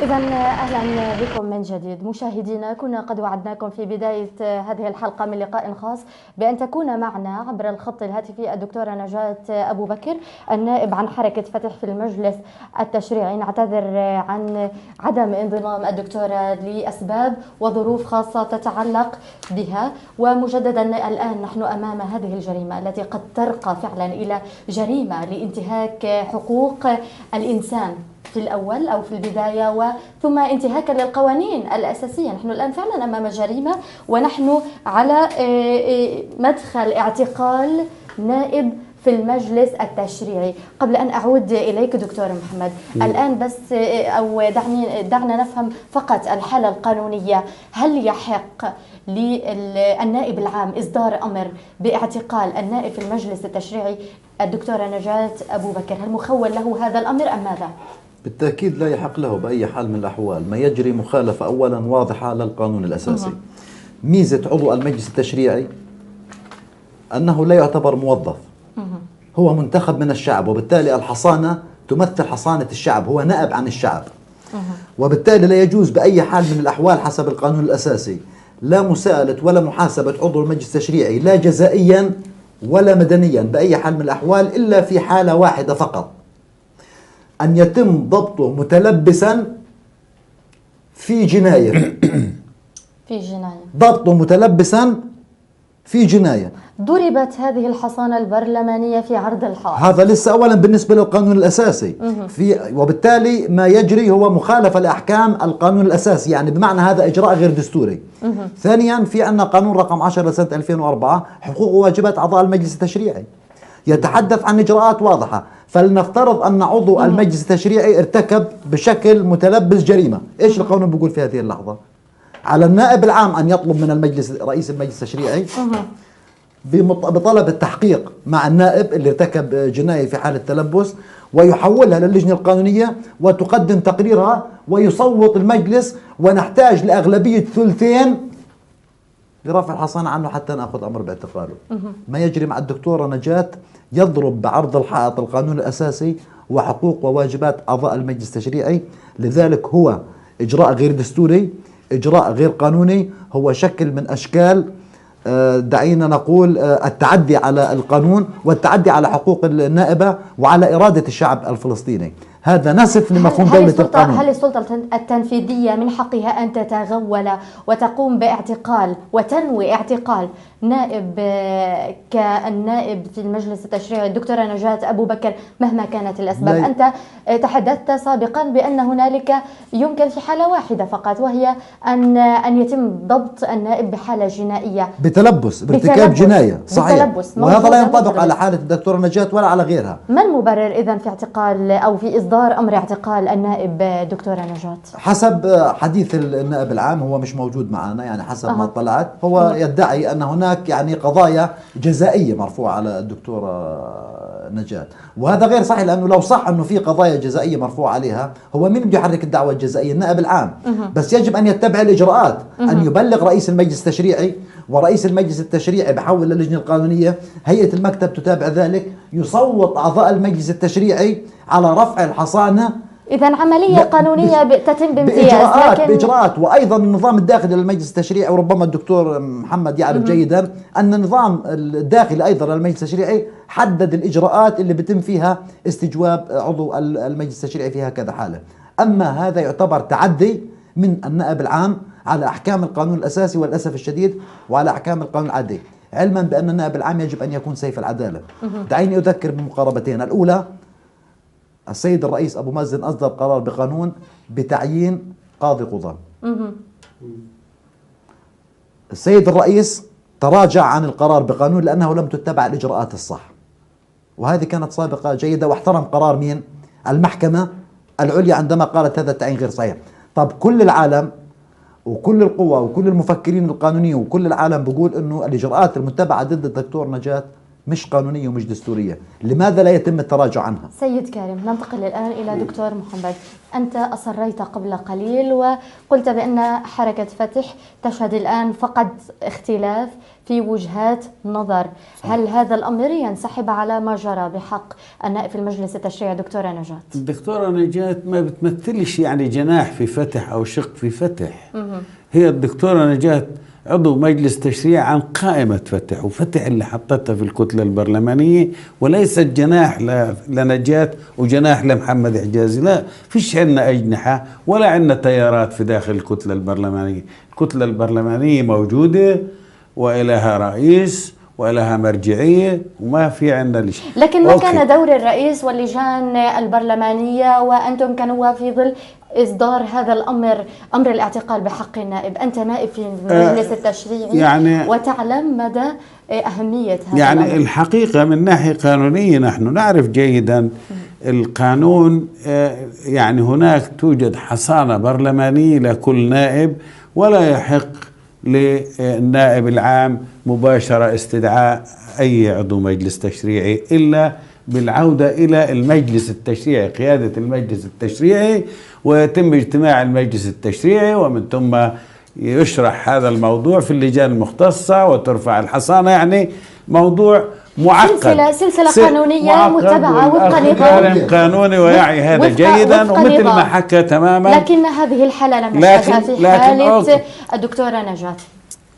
إذا أهلا بكم من جديد مشاهدينا. كنا قد وعدناكم في بداية هذه الحلقة من لقاء خاص بأن تكون معنا عبر الخط الهاتفي الدكتورة نجاة أبو بكر النائب عن حركة فتح في المجلس التشريعي. نعتذر عن عدم انضمام الدكتورة لأسباب وظروف خاصة تتعلق بها، ومجددا الآن نحن أمام هذه الجريمة التي قد ترقى فعلا إلى جريمة لانتهاك حقوق الإنسان في الأول أو في البداية، ثم انتهاكا للقوانين الأساسية. نحن الآن فعلا أمام جريمة، ونحن على مدخل اعتقال نائب في المجلس التشريعي. قبل أن أعود إليك دكتور محمد، الآن بس أو دعنا نفهم فقط الحالة القانونية. هل يحق للنائب العام إصدار أمر باعتقال النائب في المجلس التشريعي الدكتورة نجاة أبو بكر؟ هل مخول له هذا الأمر أم ماذا؟ بالتأكيد لا يحق له بأي حال من الأحوال ما يجري مخالفة أولا واضحة للقانون الأساسي. ميزة عضو المجلس التشريعي أنه لا يعتبر موظف، هو منتخب من الشعب، وبالتالي الحصانة تمثل حصانة الشعب، هو نائب عن الشعب، وبالتالي لا يجوز بأي حال من الأحوال حسب القانون الأساسي لا مساءلة ولا محاسبة عضو المجلس التشريعي لا جزائيا ولا مدنيا بأي حال من الأحوال، إلا في حالة واحدة فقط، أن يتم ضبطه متلبسا في جناية. في جناية، ضبطه متلبسا في جناية. ضربت هذه الحصانة البرلمانية في عرض الحائط. هذا لسه أولا بالنسبة للقانون الأساسي وبالتالي ما يجري هو مخالفة لأحكام القانون الأساسي، يعني بمعنى هذا إجراء غير دستوري. ثانيا في عندنا قانون رقم 10 لسنة 2004 حقوق وواجبات أعضاء المجلس التشريعي، يتحدث عن إجراءات واضحة. فلنفترض أن عضو المجلس التشريعي ارتكب بشكل متلبس جريمة، إيش القانون بيقول في هذه اللحظة؟ على النائب العام أن يطلب من المجلس رئيس المجلس التشريعي بطلب التحقيق مع النائب اللي ارتكب جناية في حالة تلبس، ويحولها للجنة القانونية وتقدم تقريرها ويصوت المجلس، ونحتاج لأغلبية ثلثين لرفع الحصانة عنه حتى نأخذ أمر باعتقاله. ما يجري مع الدكتورة نجاة يضرب بعرض الحائط القانون الأساسي وحقوق وواجبات أعضاء المجلس التشريعي، لذلك هو إجراء غير دستوري، إجراء غير قانوني، هو شكل من أشكال دعينا نقول التعدي على القانون والتعدي على حقوق النائبة وعلى إرادة الشعب الفلسطيني. هذا نسف لمفهوم دولة القانون. هل السلطة التنفيذية من حقها أن تتغول وتقوم باعتقال وتنوي اعتقال نائب كالنائب في المجلس التشريعي الدكتورة نجاة أبو بكر مهما كانت الأسباب؟ أنت تحدثت سابقا بأن هنالك يمكن في حالة واحدة فقط، وهي أن يتم ضبط النائب بحالة جنائية بتلبس بارتكاب جناية، صحيح، وهذا لا ينطبق على حالة الدكتورة نجاة ولا على غيرها. ما المبرر إذن في اعتقال أو في إصدار أمر اعتقال النائب دكتورة نجاة؟ حسب حديث النائب العام، هو مش موجود معنا، يعني حسب ما اطلعت هو يدعي أن هناك يعني قضايا جزائية مرفوعة على الدكتورة نجاة، وهذا غير صحيح، لأنه لو صح أنه في قضايا جزائية مرفوعة عليها هو مين بده يحرك الدعوة الجزائية؟ النائب العام. بس يجب أن يتبع الإجراءات، أن يبلغ رئيس المجلس التشريعي، ورئيس المجلس التشريعي بحول للجنة القانونية، هيئة المكتب تتابع ذلك، يصوت أعضاء المجلس التشريعي على رفع الحصانة. إذن عملية قانونية تتم بامتياز بإجراءات. وأيضا النظام الداخلي للمجلس التشريعي، وربما الدكتور محمد يعرف جيدا أن النظام الداخلي أيضا للمجلس التشريعي حدد الإجراءات اللي بتم فيها استجواب عضو المجلس التشريعي في هكذا حالة. أما هذا يعتبر تعدي من النائب العام على أحكام القانون الأساسي وللأسف الشديد وعلى أحكام القانون العادي، علما بأن النائب العام يجب أن يكون سيف العدالة. دعيني أذكر بمقاربتين. الأولى، السيد الرئيس أبو مازن أصدر قرار بقانون بتعيين قاضي قضاة. السيد الرئيس تراجع عن القرار بقانون لأنه لم تتبع الإجراءات الصح، وهذه كانت سابقة جيدة، واحترم قرار مين؟ المحكمة العليا عندما قالت هذا التعيين غير صحيح. طب كل العالم وكل القوى وكل المفكرين القانونيين وكل العالم بيقول انه الاجراءات المتبعه ضد الدكتور نجاة مش قانونيه ومش دستوريه، لماذا لا يتم التراجع عنها؟ سيد كريم، ننتقل الان الى دكتور محمد. انت اصريت قبل قليل وقلت بان حركه فتح تشهد الان فقط اختلاف في وجهات نظر، هل هذا الامر ينسحب على ما جرى بحق النائب في المجلس التشريعي دكتوره نجاة؟ الدكتوره نجاة ما بتمثلش يعني جناح في فتح او شق في فتح. هي الدكتوره نجاة عضو مجلس تشريع عن قائمة فتح، وفتح اللي حطتها في الكتلة البرلمانية، وليست جناح لنجاة وجناح لمحمد حجازي. لا، فيش عندنا أجنحة ولا عندنا تيارات في داخل الكتلة البرلمانية. الكتلة البرلمانية موجودة وإلها رئيس وإلها مرجعية وما في عندنا شيء. لكن ما كان دور الرئيس واللجان البرلمانية وأنتم كنواب في ظل إصدار هذا الأمر، أمر الاعتقال بحق النائب؟ أنت نائب في المجلس التشريعي يعني وتعلم مدى أهمية هذا يعني الأمر. الحقيقة من ناحية قانونية نحن نعرف جيدا القانون، يعني هناك توجد حصانة برلمانية لكل نائب، ولا يحق للنائب العام مباشرة استدعاء أي عضو مجلس تشريعي إلا بالعودة إلى المجلس التشريعي، قيادة المجلس التشريعي، ويتم اجتماع المجلس التشريعي، ومن ثم يشرح هذا الموضوع في اللجان المختصة وترفع الحصانة. يعني موضوع معقد، سلسلة قانونية متبعة وفق نظام قانوني ويعي هذا جيدا، ومثل ما حكى تماما. لكن هذه الحالة لم نشهدها في حالة الدكتورة نجاة.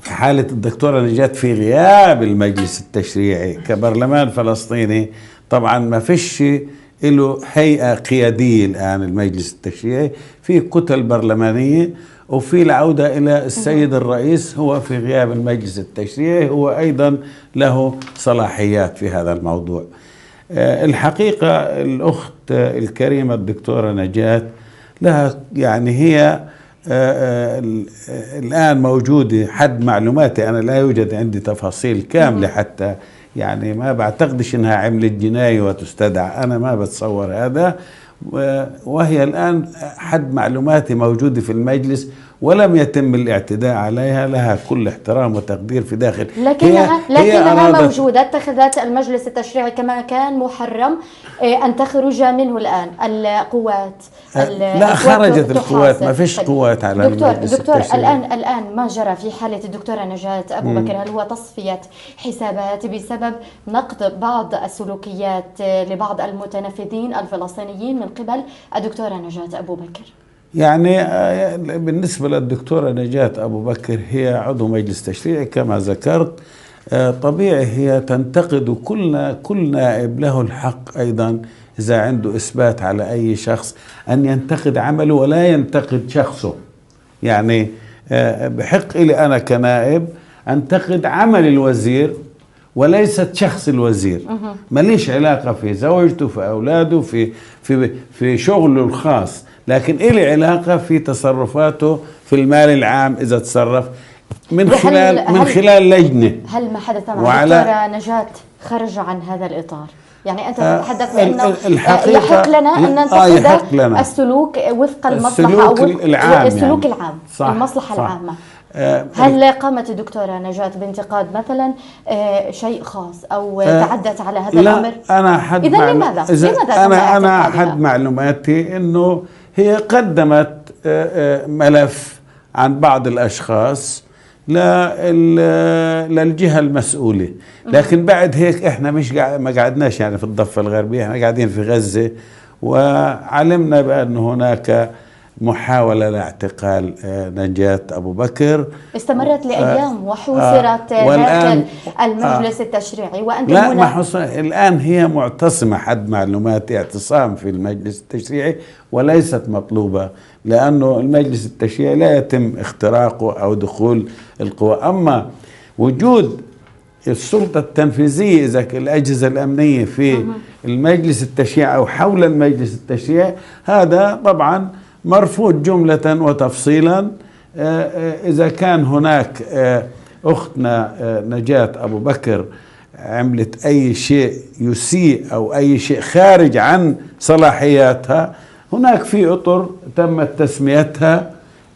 في حالة الدكتورة نجاة في غياب المجلس التشريعي كبرلمان فلسطيني، طبعا ما فيش له هيئة قيادية الآن. المجلس التشريعي في كتل برلمانية، وفي العودة إلى السيد الرئيس، هو في غياب المجلس التشريعي هو أيضا له صلاحيات في هذا الموضوع. الحقيقة الأخت الكريمة الدكتورة نجاة لها يعني هي الآن موجودة حد معلوماتي، أنا لا يوجد عندي تفاصيل كاملة حتى، يعني ما بعتقدش أنها عملت جناية وتستدعى، أنا ما بتصور هذا. وهي الآن حد معلوماتي موجودة في المجلس ولم يتم الاعتداء عليها، لها كل احترام وتقدير في داخل. لكنها موجودة. اتخذت المجلس التشريعي كما كان محرم أن تخرج منه الآن القوات. لا، خرجت القوات، ما فيش قوات على المجلس التشريعي. الآن ما جرى في حالة الدكتورة نجاة أبو بكر، هل هو تصفية حسابات بسبب نقد بعض السلوكيات لبعض المتنفذين الفلسطينيين من قبل الدكتورة نجاة أبو بكر؟ يعني بالنسبة للدكتورة نجاة أبو بكر، هي عضو مجلس تشريعي كما ذكرت. طبيعي هي تنتقد، كل نائب له الحق أيضا إذا عنده إثبات على أي شخص أن ينتقد عمله ولا ينتقد شخصه. يعني بحق لي أنا كنائب أنتقد عمل الوزير وليست شخص الوزير. ماليش علاقة في زوجته، في أولاده، في شغله الخاص، لكن إلي علاقة في تصرفاته في المال العام إذا تصرف من خلال لجنة. هل ما حدث مع الدكتورة نجاة خرج عن هذا الإطار؟ يعني أنت تتحدث بأنه يحق لنا أن ننتقد السلوك وفق المصلحة السلوك يعني. العام، صح، المصلحة صح. العامة. هل قامت الدكتورة نجاة بانتقاد مثلا شيء خاص أو تعدت على هذا الأمر؟ أنا حد أنا حد معلوماتي إنه هي قدمت ملف عن بعض الأشخاص للجهة المسؤولة، لكن بعد هيك إحنا ما قعدناش يعني في الضفة الغربية، إحنا قاعدين في غزة، وعلمنا بأن هناك محاولة لاعتقال نجاة أبو بكر استمرت لأيام وحوصرت داخل المجلس التشريعي، وأنتم لا ما حصل. الآن هي معتصمة حد معلوماتي، اعتصام في المجلس التشريعي وليست مطلوبة، لأنه المجلس التشريعي لا يتم اختراقه أو دخول القوى. أما وجود السلطة التنفيذية إذا الأجهزة الأمنية في المجلس التشريعي أو حول المجلس التشريعي، هذا طبعا مرفوض جملة وتفصيلا. إذا كان هناك أختنا نجاة أبو بكر عملت أي شيء يسيء أو أي شيء خارج عن صلاحياتها، هناك في أطر تمت تسميتها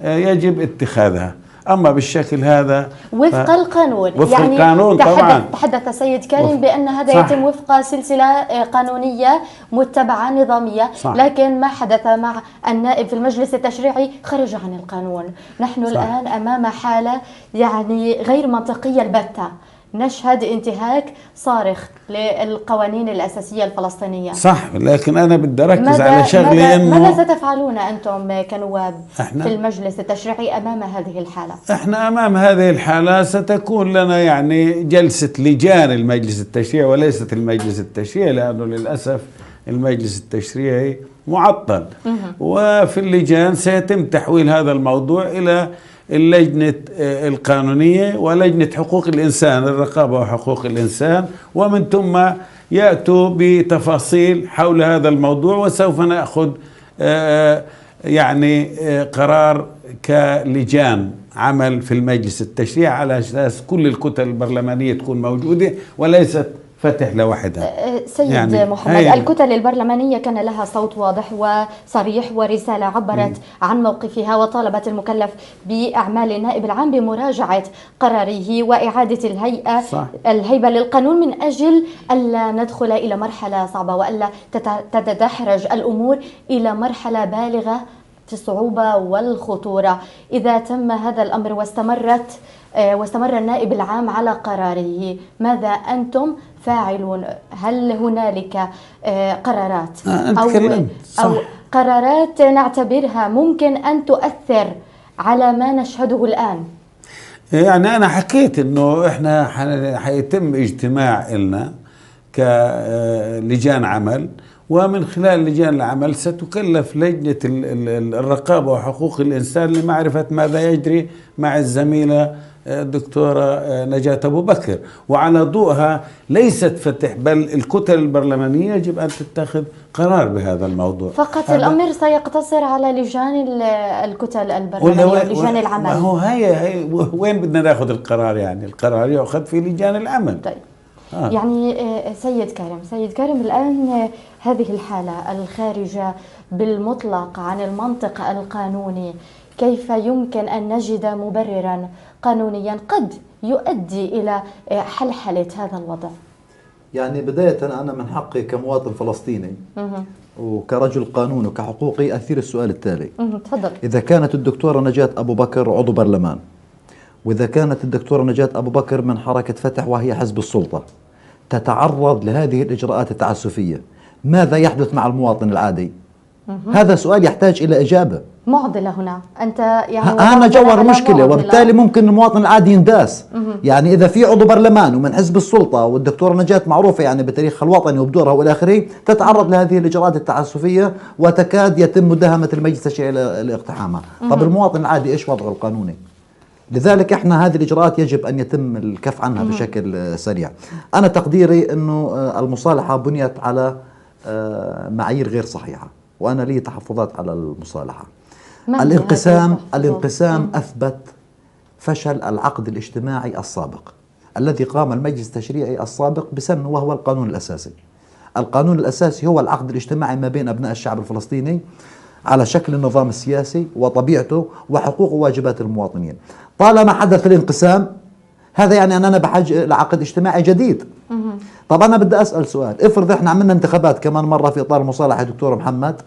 يجب اتخاذها. أما بالشكل هذا وفق القانون، وفق يعني القانون طبعا. تحدث سيد كريم بأن هذا يتم وفق سلسلة قانونية متبعة نظامية، صح. لكن ما حدث مع النائب في المجلس التشريعي خرج عن القانون. نحن صح. الآن أمام حالة يعني غير منطقية البتة، نشهد انتهاك صارخ للقوانين الأساسية الفلسطينية. صح، لكن أنا بدي أركز على شغلة إنه ماذا ستفعلون أنتم كنواب في المجلس التشريعي أمام هذه الحالة؟ إحنا أمام هذه الحالة ستكون لنا يعني جلسة لجان المجلس التشريعي وليست المجلس التشريعي، لأنه للأسف المجلس التشريعي معطل. وفي اللجان سيتم تحويل هذا الموضوع إلى اللجنة القانونية ولجنة حقوق الإنسان، الرقابة وحقوق الإنسان، ومن ثم يأتوا بتفاصيل حول هذا الموضوع، وسوف نأخذ يعني قرار كلجان عمل في المجلس التشريعي على أساس كل الكتل البرلمانية تكون موجودة وليست فتح لوحدها. سيد يعني محمد، الكتل البرلمانية كان لها صوت واضح وصريح ورسالة عبرت عن موقفها وطالبت المكلف بأعمال النائب العام بمراجعة قراره وإعادة الهيبة للقانون من أجل ألا ندخل إلى مرحلة صعبة وألا تتدحرج الأمور إلى مرحلة بالغة في الصعوبة والخطورة. إذا تم هذا الأمر واستمر النائب العام على قراره، ماذا أنتم فاعلون؟ هل هنالك قرارات أو قرارات نعتبرها ممكن أن تؤثر على ما نشهده الآن؟ يعني أنا حكيت إنه إحنا حيتم اجتماع لنا كلجان عمل، ومن خلال لجان العمل ستكلف لجنة الرقابة وحقوق الإنسان لمعرفة ماذا يجري مع الزميلة الدكتورة نجاة أبو بكر، وعلى ضوءها ليست فتح بل الكتل البرلمانية يجب أن تتخذ قرار بهذا الموضوع. فقط الأمر سيقتصر على لجان الكتل البرلمانية ولجان العمل. ما هو هي وين بدنا ناخذ القرار؟ يعني القرار يأخذ في لجان العمل. طيب. يعني سيد كريم الآن هذه الحالة الخارجة بالمطلق عن المنطق القانوني، كيف يمكن أن نجد مبررا قانونيا قد يؤدي إلى حلحلة هذا الوضع؟ يعني بداية أنا من حقي كمواطن فلسطيني وكرجل قانون وكحقوقي أثير السؤال التالي. تفضل. إذا كانت الدكتورة نجاة أبو بكر عضو برلمان، وإذا كانت الدكتورة نجاة أبو بكر من حركة فتح وهي حزب السلطة تتعرض لهذه الإجراءات التعسفية، ماذا يحدث مع المواطن العادي؟ هذا سؤال يحتاج إلى إجابة. معضلة هنا، أنت يعني أنا جوهر مشكلة، وبالتالي ممكن المواطن العادي ينداس. يعني إذا في عضو برلمان ومن حزب السلطة والدكتورة نجاة معروفة يعني بتاريخها الوطني وبدورها والى آخره تتعرض لهذه الإجراءات التعسفية وتكاد يتم مداهمة المجلس التشريعي لاقتحامها، طب المواطن العادي إيش وضعه القانوني؟ لذلك احنا هذه الإجراءات يجب أن يتم الكف عنها بشكل سريع. أنا تقديري أنه المصالحة بنيت على معايير غير صحيحة، وأنا لي تحفظات على المصالحة. الانقسام أثبت فشل العقد الاجتماعي السابق الذي قام المجلس التشريعي السابق بسنه، وهو القانون الأساسي. القانون الأساسي هو العقد الاجتماعي ما بين أبناء الشعب الفلسطيني على شكل النظام السياسي وطبيعته وحقوق وواجبات المواطنين. طالما حدث الانقسام هذا يعني أن أنا بحاجة لعقد اجتماعي جديد. طب أنا بدي أسأل سؤال، افرض إحنا عملنا انتخابات كمان مرة في إطار مصالحة دكتور محمد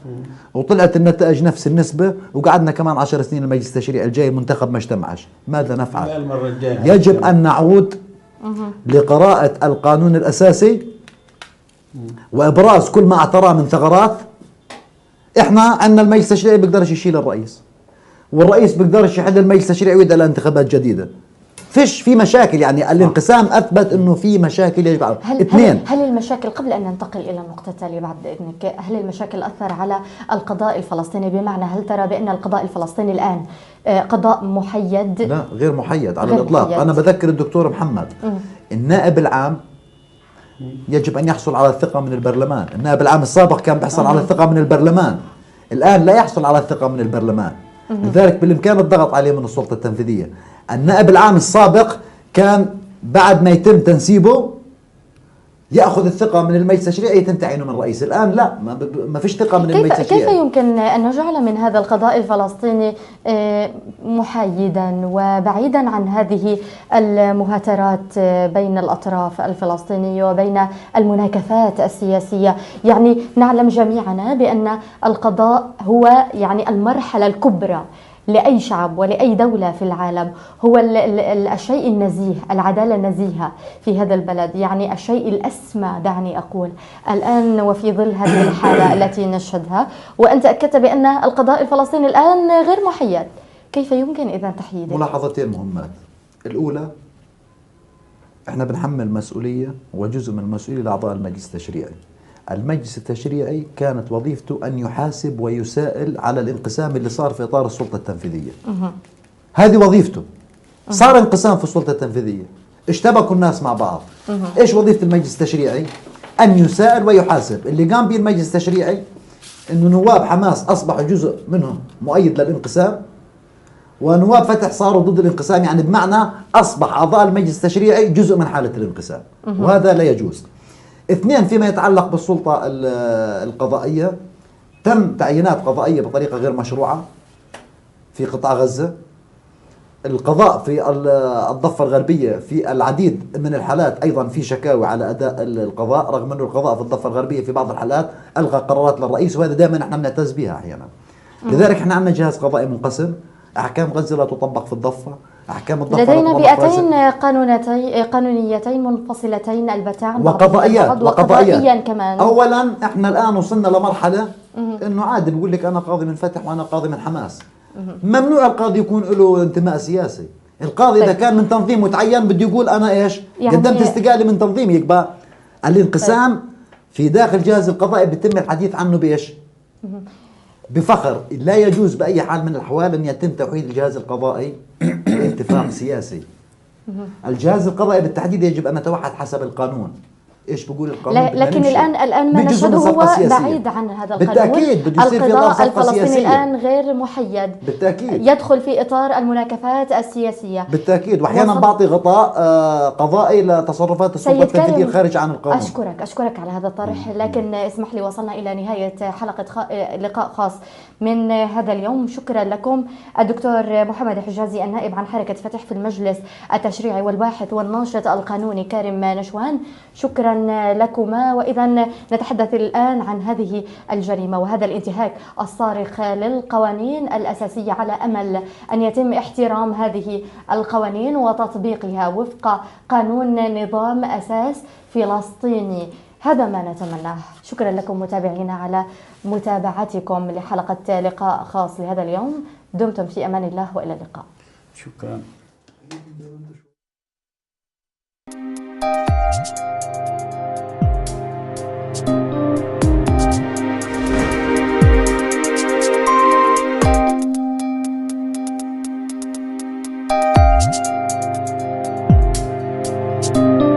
وطلعت النتائج نفس النسبة وقعدنا كمان 10 سنين المجلس التشريعي الجاي المنتخب ما اجتمعش، ماذا نفعل؟ يجب أن نعود لقراءة القانون الأساسي وإبراز كل ما اعتراه من ثغرات. إحنا عندنا المجلس التشريعي بيقدرش يشيل الرئيس، والرئيس بيقدرش يحل المجلس التشريعي ويدعي لانتخابات جديدة. فيش في مشاكل، يعني الانقسام أثبت أنه في مشاكل يجب على اثنين. هل المشاكل، قبل أن ننتقل إلى النقطة التالية بعد إذنك، هل المشاكل أثر على القضاء الفلسطيني؟ بمعنى هل ترى بأن القضاء الفلسطيني الآن قضاء محيد؟ لا، غير محيد على الإطلاق. أنا بذكر الدكتور محمد النائب العام يجب أن يحصل على الثقة من البرلمان. النائب العام السابق كان بيحصل على الثقة من البرلمان، الآن لا يحصل على الثقة من البرلمان. لذلك بالإمكان الضغط عليه من السلطة التنفيذية. النائب العام السابق كان بعد ما يتم تنسيبه يأخذ الثقة من المجلس التشريعي يتم تعيينه من رئيس. الآن لا، ما فيش ثقة من المجلس التشريعي. كيف يمكن أن نجعل من هذا القضاء الفلسطيني محايدا وبعيدا عن هذه المهاترات بين الأطراف الفلسطينية وبين المناكفات السياسية؟ يعني نعلم جميعنا بأن القضاء هو يعني المرحلة الكبرى لأي شعب ولأي دولة في العالم، هو الشيء النزيه، العدالة النزيهة في هذا البلد، يعني الشيء الأسمى دعني أقول الآن. وفي ظل هذه الحالة التي نشهدها، وأنت أكدت بأن القضاء الفلسطيني الآن غير محيد، كيف يمكن إذا تحييده؟ ملاحظتين مهمات. الأولى، احنا بنحمل مسؤولية وجزء من المسؤولية لأعضاء المجلس التشريعي. المجلس التشريعي كانت وظيفته أن يحاسب ويسائل على الانقسام اللي صار في إطار السلطة التنفيذية. هذه وظيفته. صار انقسام في السلطة التنفيذية، اشتبكوا الناس مع بعض. إيش وظيفة المجلس التشريعي؟ أن يسائل ويحاسب. اللي قام به المجلس التشريعي أنه نواب حماس أصبحوا جزء منهم مؤيد للانقسام، ونواب فتح صاروا ضد الانقسام، يعني بمعنى أصبح أعضاء المجلس التشريعي جزء من حالة الانقسام، وهذا لا يجوز. اثنين، فيما يتعلق بالسلطة القضائية، تم تعيينات قضائية بطريقة غير مشروعة في قطاع غزة. القضاء في الضفة الغربية في العديد من الحالات أيضا في شكاوى على أداء القضاء، رغم أنه القضاء في الضفة الغربية في بعض الحالات ألغى قرارات للرئيس، وهذا دائما احنا بنعتز بها أحيانا. لذلك احنا عندنا جهاز قضائي منقسم، أحكام غزة لا تطبق في الضفة، أحكام الضفة لدينا بيئتين قانونيتين منفصلتين البتة عن وقضائيات وقضائيا كمان. أولا احنا الآن وصلنا لمرحلة أنه عادي بقول لك أنا قاضي من فتح وأنا قاضي من حماس. ممنوع القاضي يكون له انتماء سياسي. القاضي إذا كان من تنظيم متعين بده يقول أنا إيش يعني قدمت استقالة من تنظيم، يبقى الانقسام في داخل جهاز القضائي بيتم الحديث عنه بإيش؟ بفخر. لا يجوز بأي حال من الأحوال أن يتم توحيد الجهاز القضائي باتفاق سياسي. الجهاز القضائي بالتحديد يجب أن يتوحد حسب القانون. ايش بقول القانون؟ لكن الان ما نشهده هو بعيد عن هذا القانون. بالتاكيد القضاء الفلسطيني الان غير محيد، بالتاكيد يدخل في اطار المناكفات السياسيه بالتاكيد، واحيانا بعطي غطاء قضائي لتصرفات السلطه التنفيذيه الخارجه عن القانون. اشكرك على هذا الطرح، لكن اسمح لي وصلنا الى نهايه حلقه لقاء خاص من هذا اليوم. شكرا لكم الدكتور محمد حجازي النائب عن حركه فتح في المجلس التشريعي والباحث والناشط القانوني كارم نشوان، شكرا لكما. وإذا نتحدث الآن عن هذه الجريمة وهذا الانتهاك الصارخ للقوانين الأساسية، على أمل أن يتم احترام هذه القوانين وتطبيقها وفق قانون نظام أساس فلسطيني. هذا ما نتمناه. شكرا لكم متابعينا على متابعتكم لحلقة لقاء خاص لهذا اليوم. دمتم في أمان الله وإلى اللقاء. شكرا. you.